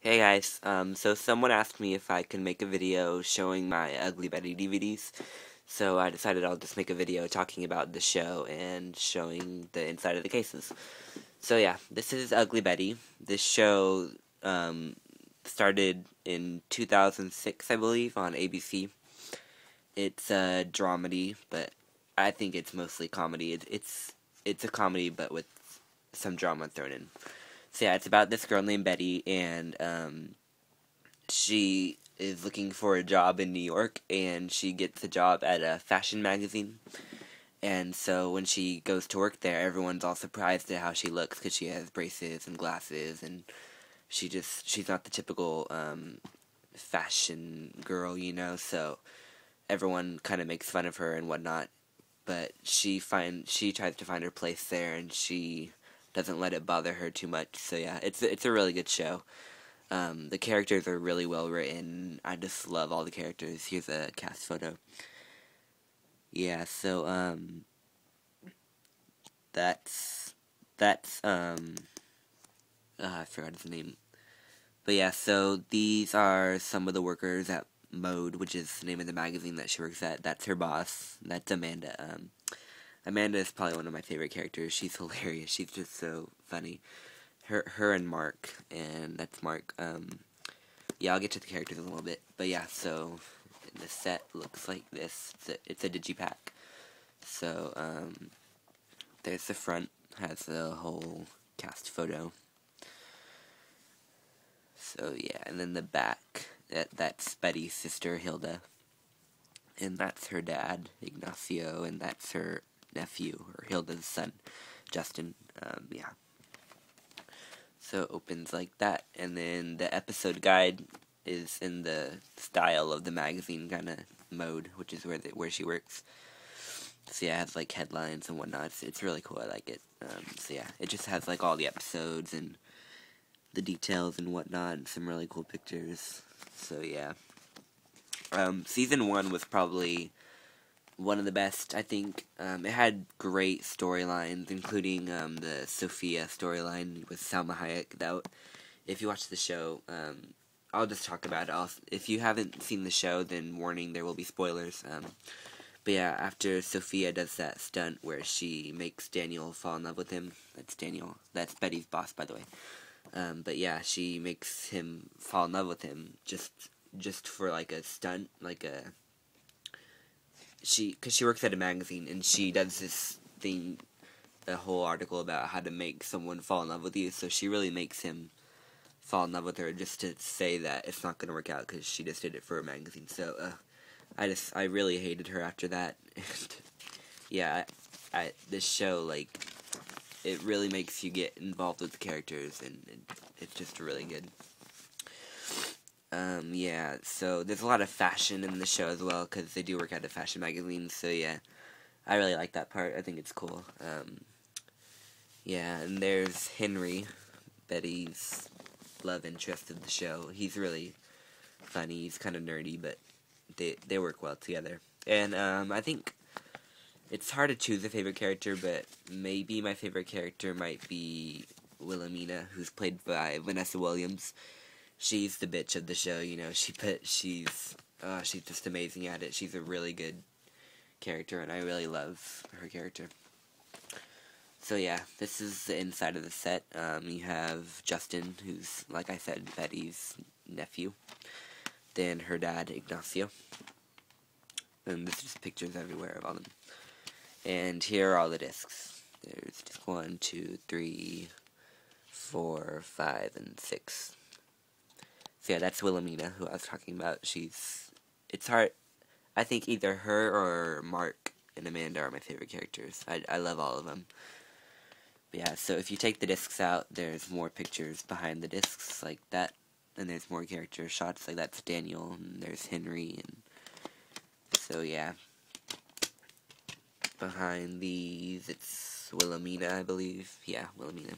Hey guys, so someone asked me if I could make a video showing my Ugly Betty DVDs, so I decided I'll just make a video talking about the show and showing the inside of the cases. So yeah, this is Ugly Betty. This show, started in 2006, I believe, on ABC. It's a dramedy, but I think it's mostly comedy. It's a comedy, but with some drama thrown in. So yeah, it's about this girl named Betty, and she is looking for a job in New York, and she gets a job at a fashion magazine. And so when she goes to work there, everyone's all surprised at how she looks because she has braces and glasses, and she's not the typical fashion girl, so everyone kind of makes fun of her and whatnot. But she tries to find her place there, and she doesn't let it bother her too much. So yeah, it's a really good show. The characters are really well written. I just love all the characters. Here's a cast photo. Yeah, so that's I forgot his name. But yeah, so these are some of the workers at Mode, which is the name of the magazine that she works at. That's her boss. That's Amanda. Amanda is probably one of my favorite characters. She's hilarious. She's just so funny. Her and Mark, and that's Mark. Yeah, I'll get to the characters in a little bit. But yeah, so the set looks like this. It's a digipack. So there's the front, has the whole cast photo. So yeah, and then the back, that's Betty's sister Hilda, and that's her dad Ignacio, and that's her nephew, or Hilda's son, Justin. Yeah. So it opens like that, and then the episode guide is in the style of the magazine kind of mode, which is where she works. So yeah, it has like headlines and whatnot. It's really cool. I like it. So yeah, it just has like all the episodes and the details and whatnot, and some really cool pictures. So yeah, season 1 was probably one of the best, I think. It had great storylines, including the Sophia storyline with Salma Hayek. If you watch the show, I'll just talk about it. If you haven't seen the show, then warning, there will be spoilers. But yeah, after Sophia does that stunt where she makes Daniel fall in love with him, that's Daniel, that's Betty's boss, by the way. But yeah, she makes him fall in love with him just for like a stunt, because she works at a magazine, and she does this thing, a whole article about how to make someone fall in love with you. So she really makes him fall in love with her just to say that it's not gonna work out because she just did it for a magazine. So I really hated her after that. Yeah, this show, like, it really makes you get involved with the characters, and it's just really good. Yeah, so there's a lot of fashion in the show as well, because they do work at a fashion magazine, so yeah, I really like that part. I think it's cool. Yeah, and there's Henry, Betty's love interest of the show. He's really funny. He's kind of nerdy, but they work well together. And I think it's hard to choose a favorite character, but maybe my favorite character might be Wilhelmina, who's played by Vanessa Williams. She's the bitch of the show, she's just amazing at it. She's a really good character, and I really love her character. So yeah, this is the inside of the set. You have Justin, who's, like I said, Betty's nephew. Then her dad, Ignacio. And there's just pictures everywhere of all them. And here are all the discs. There's disc 1, 2, 3, 4, 5, and 6. So yeah, that's Wilhelmina, who I was talking about. It's hard. I think either her or Mark and Amanda are my favorite characters. I love all of them. But yeah, so if you take the discs out, there's more pictures behind the discs like that. And there's more character shots, like that's Daniel, and there's Henry, and so yeah. Behind these, it's Wilhelmina, I believe. Yeah, Wilhelmina.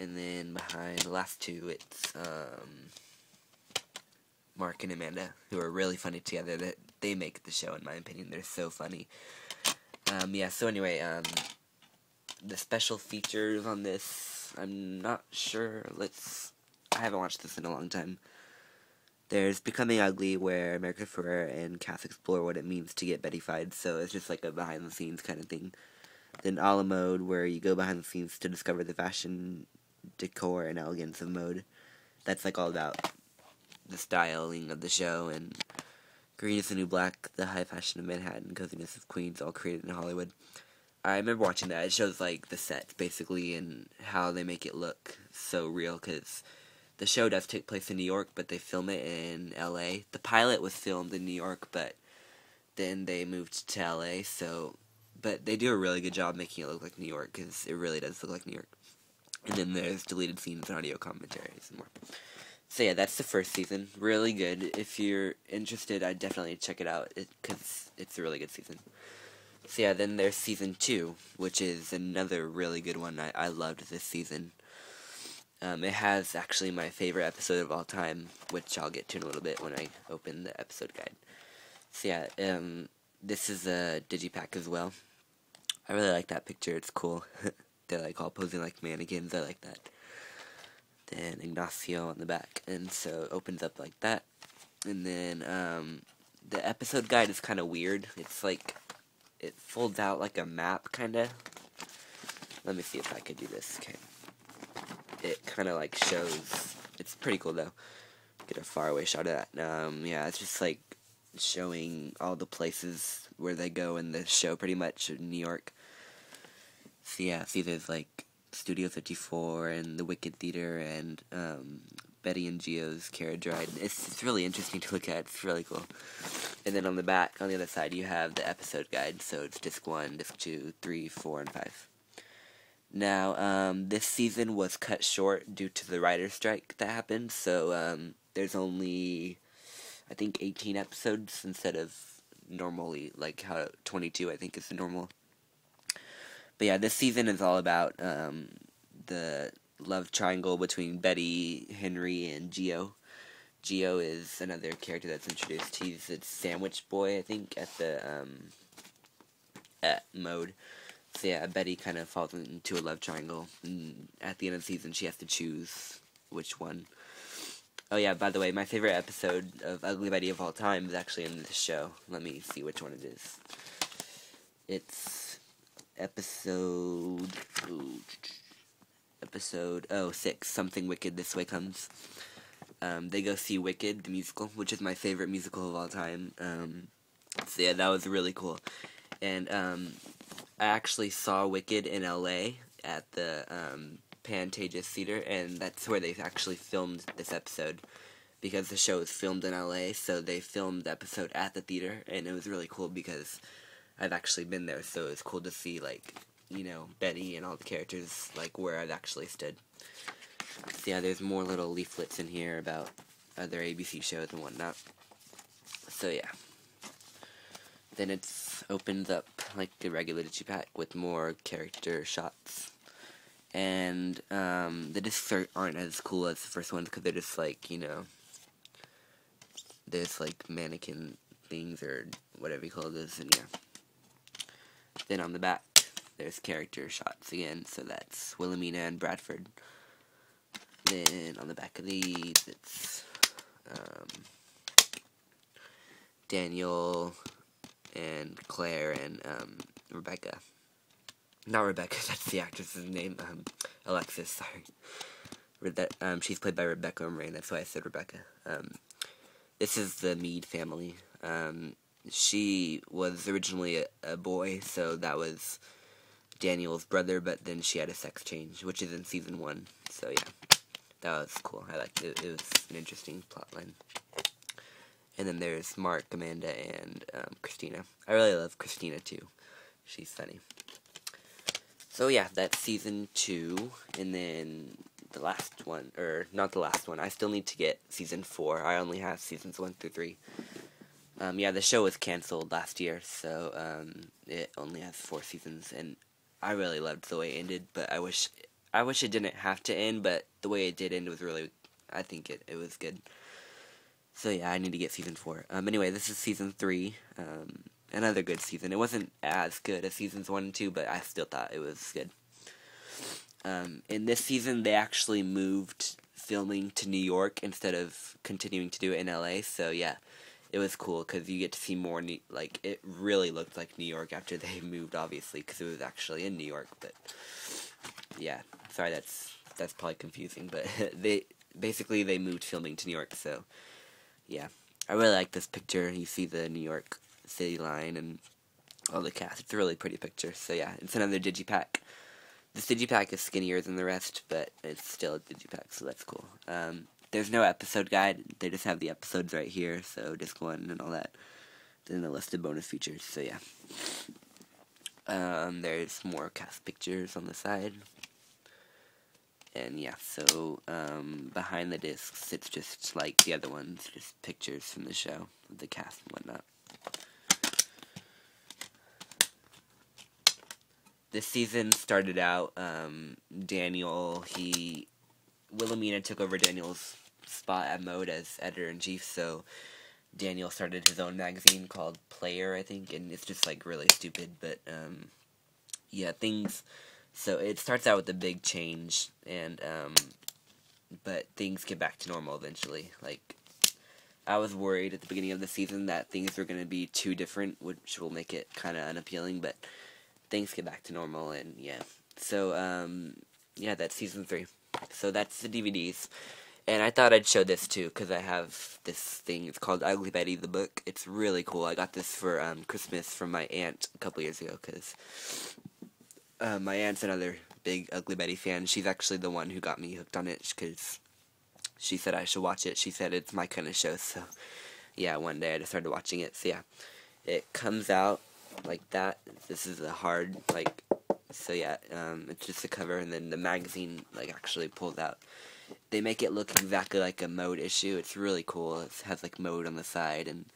And then behind the last two, it's Mark and Amanda, who are really funny together. That they make the show, in my opinion. They're so funny. Yeah, so anyway, the special features on this I'm not sure. I haven't watched this in a long time. There's Becoming Ugly, where America Ferrera and Cass explore what it means to get Betty-fied, so it's just like a behind-the-scenes kind of thing. Then A La Mode, where you go behind the scenes to discover the fashion, decor, and elegance of mode. That's like all about the styling of the show, and Green is the New Black, the high fashion of Manhattan, coziness of Queens, all created in Hollywood. I remember watching that. It shows like the sets, basically, and how they make it look so real, because the show does take place in New York, but they film it in LA. The pilot was filmed in New York, but then they moved to LA, but they do a really good job making it look like New York, because it really does look like New York. And then there's deleted scenes and audio commentaries and more. So yeah, that's the first season. Really good. If you're interested, I'd definitely check it out, because it's a really good season. So yeah, then there's season 2, which is another really good one. I loved this season. It has actually my favorite episode of all time, which I'll get to in a little bit when I open the episode guide. So yeah, this is a digipack as well. I really like that picture, it's cool. They're like all posing like mannequins, I like that. Then Ignacio on the back, and so it opens up like that. And then the episode guide is kind of weird. It's like, it folds out like a map, kind of. Let me see if I could do this, okay. It kind of like shows, it's pretty cool though. Get a faraway shot of that. Yeah, it's just like showing all the places where they go in the show, pretty much in New York. So yeah, see there's like Studio 54 and the Wicked Theater and Betty and Geo's carriage ride. It's really interesting to look at. It's really cool. And then on the back, on the other side, you have the episode guide. So it's disc 1, disc 2, 3, 4, and 5. Now, this season was cut short due to the writer's strike that happened, so there's only, I think, 18 episodes instead of normally, like how 22, I think, is the normal. But yeah, this season is all about the love triangle between Betty, Henry, and Geo. Geo is another character that's introduced. He's a sandwich boy, I think, at the at mode. So yeah, Betty kind of falls into a love triangle, and at the end of the season she has to choose which one. Oh yeah, by the way, my favorite episode of Ugly Betty of all time is actually in this show. Let me see which one it is. It's episode 6, Something Wicked This Way Comes. They go see Wicked, the musical, which is my favorite musical of all time. So yeah, that was really cool. And I actually saw Wicked in LA at the Pantages Theater, and that's where they actually filmed this episode, because the show was filmed in LA, so they filmed the episode at the theater, and it was really cool because I've actually been there, so it was cool to see, like, you know, Betty and all the characters, like, where I've actually stood. So yeah, there's more little leaflets in here about other ABC shows and whatnot. So yeah. Then it's opens up like a regular digipack with more character shots. And the discs aren't as cool as the first ones because they're just like, you know, there's like mannequin things or whatever you call this, and yeah. Then on the back, there's character shots again, so that's Wilhelmina and Bradford. Then on the back of these, it's Daniel and Claire and Rebecca. Not Rebecca, that's the actress's name. Alexis, sorry. She's played by Rebecca Romijn, that's why I said Rebecca. This is the Mead family. She was originally a boy, so that was Daniel's brother, but then she had a sex change, which is in season 1. So yeah, that was cool. I liked it. It was an interesting plotline. And then there's Mark, Amanda, and Christina. I really love Christina too. She's funny. So yeah, that's season 2, and then the last one, or not the last one. I still need to get season 4. I only have seasons 1 through 3. Yeah, the show was canceled last year, so it only has 4 seasons, and I really loved the way it ended. But I wish it didn't have to end, but the way it did end was really, I think it was good. So yeah, I need to get season 4. Anyway, this is season 3. Another good season. It wasn't as good as seasons 1 and 2, but I still thought it was good. in this season, they actually moved filming to New York instead of continuing to do it in LA. So yeah, it was cool because you get to see more. Like it really looked like New York after they moved, obviously, because it was actually in New York. But yeah, sorry, that's probably confusing. But they moved filming to New York. So yeah, I really like this picture. You see the New York city line and all the cast. It's a really pretty picture. So yeah, it's another digipack. This digipack is skinnier than the rest, but it's still a digipack, so that's cool. There's no episode guide. They just have the episodes right here, so disc 1 and all that. Then a list of bonus features, so yeah. There's more cast pictures on the side. And yeah, so behind the discs, it's just like the other ones, just pictures from the show, of the cast and whatnot. This season started out, Wilhelmina took over Daniel's spot at Mode as editor-in-chief, so Daniel started his own magazine called Player, I think, and it's just, like, really stupid, but, yeah, so it starts out with a big change, and, but things get back to normal eventually. Like, I was worried at the beginning of the season that things were going to be too different, which will make it kind of unappealing, but things get back to normal, and yeah. So, yeah, that's season 3. So that's the DVDs. And I thought I'd show this too, because I have this thing. It's called Ugly Betty, the book. It's really cool. I got this for Christmas from my aunt a couple years ago, because my aunt's another big Ugly Betty fan. She's actually the one who got me hooked on it, because she said I should watch it. She said it's my kind of show, so yeah, one day I just started watching it. So yeah, it comes out like that. This is a hard, like, so yeah, it's just the cover, and then the magazine, like, actually pulls out. They make it look exactly like a Mode issue. It's really cool. It has, like, Mode on the side, and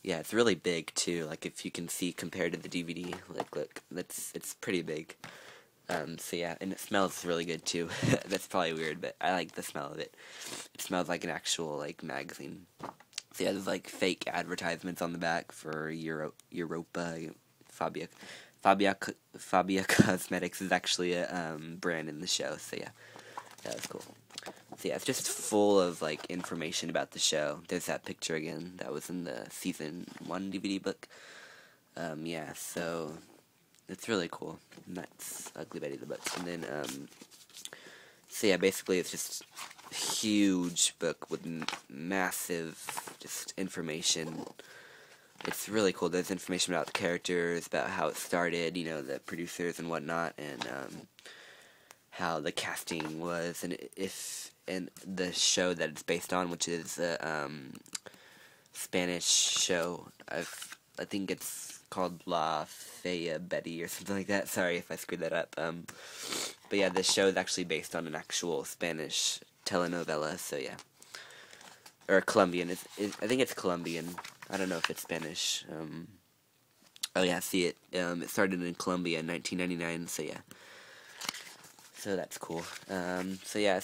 yeah, it's really big, too. Like, if you can see compared to the DVD, like, look, it's pretty big. So yeah, and it smells really good, too. That's probably weird, but I like the smell of it. It smells like an actual, like, magazine. So yeah, there's, like, fake advertisements on the back for Europa, Fabia Cosmetics is actually a brand in the show, so yeah, that was cool. So yeah, it's just full of, like, information about the show. There's that picture again that was in the season 1 DVD book. Yeah, so it's really cool. And that's Ugly Betty the book. And then, so yeah, basically it's just a huge book with massive just information. It's really cool. There's information about the characters, about how it started, you know, the producers and whatnot, and how the casting was, and the show that it's based on, which is a Spanish show. I think it's called La Fea Betty or something like that. Sorry if I screwed that up. But yeah, this show is actually based on an actual Spanish telenovela. So yeah, or Colombian. I think it's Colombian. I don't know if it's Spanish. Oh yeah, see it. It started in Colombia in 1999. So yeah. So that's cool. So yeah,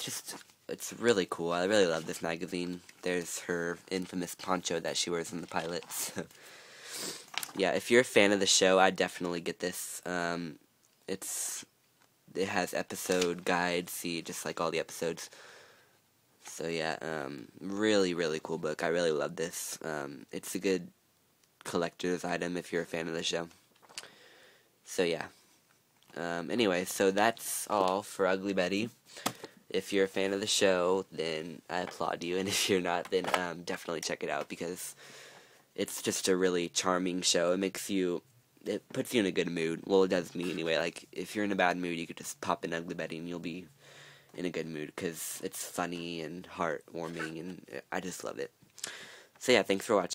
it's really cool. I really love this magazine. There's her infamous poncho that she wears in the pilots. Yeah, if you're a fan of the show, I'd definitely get this. It has episode guides, see just like all the episodes. So yeah, really, really cool book. I really love this. It's a good collector's item if you're a fan of the show. So yeah. Anyway, so that's all for Ugly Betty. If you're a fan of the show, then I applaud you, and if you're not, then definitely check it out, because it's just a really charming show. It puts you in a good mood. Well, it does me anyway. Like, if you're in a bad mood, you could just pop in Ugly Betty and you'll be in a good mood, because it's funny and heartwarming, and I just love it. So yeah, thanks for watching.